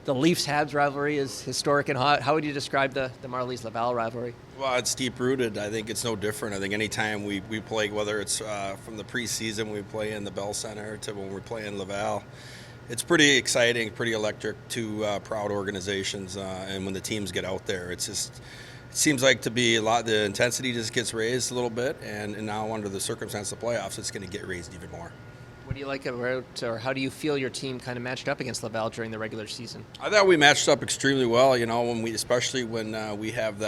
the Leafs-Habs rivalry is historic and hot. How would you describe the Marlies-Laval rivalry? Well, it's deep-rooted. I think it's no different. I think anytime we play, whether it's from the preseason we play in the Bell Center to when we play in Laval, it's pretty exciting, pretty electric, two proud organizations. And when the teams get out there, it seems like to be a lot, the intensity just gets raised a little bit. And now under the circumstance of the playoffs, it's going to get raised even more. What do you like about, or how do you feel your team kind of matched up against Laval during the regular season? I thought we matched up extremely well, especially when we have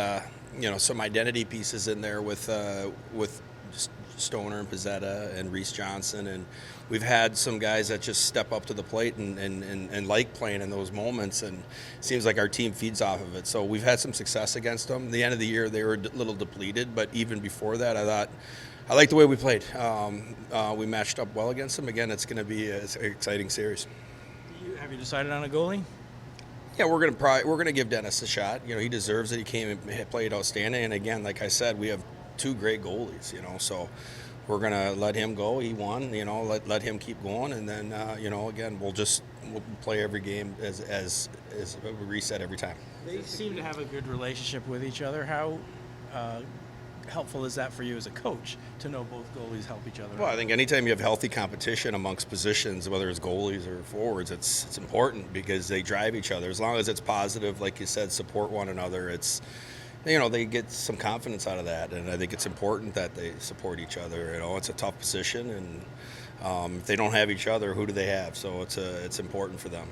some identity pieces in there with Stoner and Pizzetta and Reese Johnson, and we've had some guys that just step up to the plate and like playing in those moments, and it seems like our team feeds off of it. So we've had some success against them. At the end of the year, they were a little depleted, but even before that, I liked the way we played. We matched up well against them. Again, it's going to be an exciting series. Have you decided on a goalie? Yeah, we're gonna give Dennis a shot. He deserves it. He came and played outstanding. And again, like I said, we have two great goalies. So we're gonna let him go. He won. Let him keep going. And then again, we'll play every game as we reset every time. They seem to have a good relationship with each other. How helpful is that for you as a coach to know both goalies help each other? Well, I think anytime you have healthy competition amongst positions, whether it's goalies or forwards, it's important because they drive each other. As long as it's positive, like you said, support one another, they get some confidence out of that. And I think it's important that they support each other. It's a tough position, and if they don't have each other, who do they have? So it's important for them.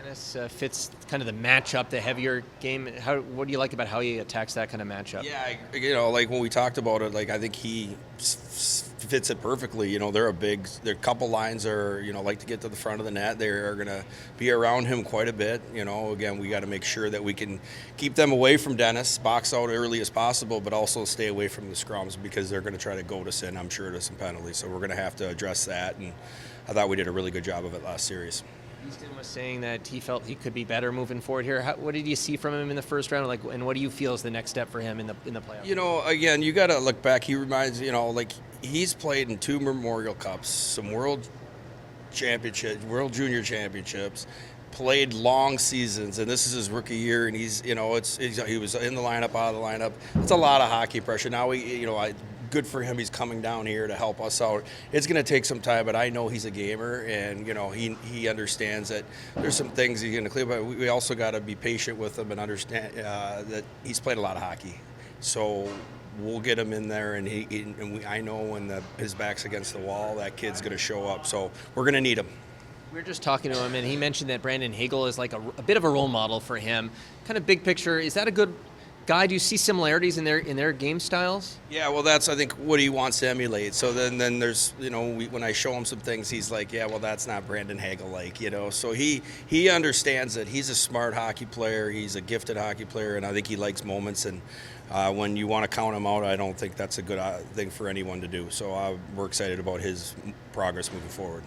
Dennis fits kind of the matchup, the heavier game. What do you like about how he attacks that kind of matchup? Yeah, like when we talked about it, I think he fits it perfectly. Their couple lines are, like to get to the front of the net. They are going to be around him quite a bit. Again, we got to make sure that we can keep them away from Dennis, box out early as possible, but also stay away from the scrums because they're going to try to goad us in, I'm sure, to some penalties. So we're going to have to address that, and I thought we did a really good job of it last series. Easton was saying that he felt he could be better moving forward here. What did you see from him in the first round? And what do you feel is the next step for him in the playoffs? Again, you got to look back. He reminds, he's played in 2 Memorial Cups, some World Championships, World Junior Championships, played long seasons, and this is his rookie year, and he was in the lineup, out of the lineup. It's a lot of hockey pressure. Now good for him. He's coming down here to help us out. It's going to take some time, but I know he's a gamer, and he understands that there's some things he's going to clear. But we also got to be patient with him and understand that he's played a lot of hockey. So we'll get him in there, and I know when his back's against the wall, that kid's going to show up. So we're going to need him. We were just talking to him, and he mentioned that Brandon Hagel is like a bit of a role model for him. Kind of big picture, is that a good guy? Do you see similarities in their game styles? Yeah, well, that's, I think, what he wants to emulate. So then there's, when I show him some things, he's like, yeah, well, that's not Brandon Hagel-like, So he understands that he's a smart hockey player, he's a gifted hockey player, and I think he likes moments. And when you want to count him out, I don't think that's a good thing for anyone to do. So we're excited about his progress moving forward.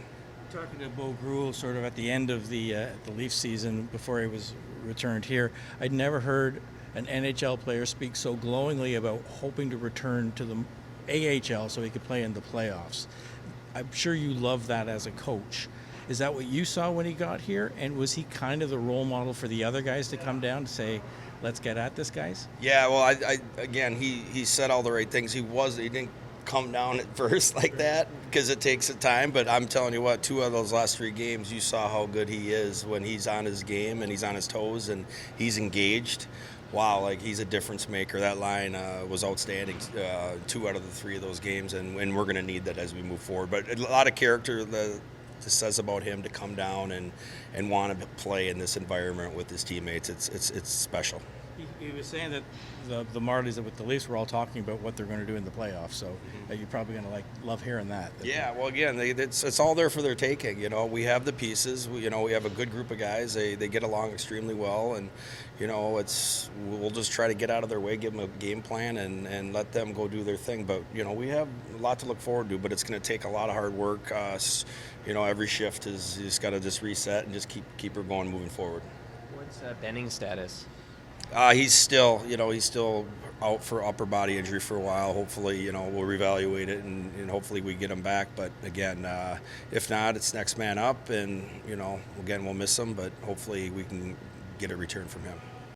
Talking to Bo Gruel sort of at the end of the Leafs season before he was returned here, I'd never heard an NHL player speak so glowingly about hoping to return to the AHL so he could play in the playoffs. I'm sure you love that as a coach. Is that what you saw when he got here? And was he kind of the role model for the other guys to come down to say, let's get at this, guys? Yeah, well, again, he said all the right things. He didn't come down at first like that because it takes a time, but I'm telling you what, 2 of those last 3 games, you saw how good he is when he's on his game and he's on his toes and he's engaged. Wow, he's a difference maker. That line was outstanding 2 out of the 3 of those games, and we're going to need that as we move forward. But a lot of character that says about him to come down and want to play in this environment with his teammates. It's special. He was saying that the Marlies with the Leafs were all talking about what they're going to do in the playoffs, so you're probably going to love hearing that. Yeah, well, again, it's all there for their taking. We have the pieces. We have a good group of guys. They get along extremely well, and we'll just try to get out of their way, give them a game plan, and let them go do their thing. But we have a lot to look forward to, but it's going to take a lot of hard work. Every shift you just got to just reset and just keep her going moving forward. What's Benning's status? He's still, he's still out for upper body injury for a while. Hopefully, we'll reevaluate it and hopefully we get him back. But again, if not, it's next man up. And, again, we'll miss him, but hopefully we can get a return from him.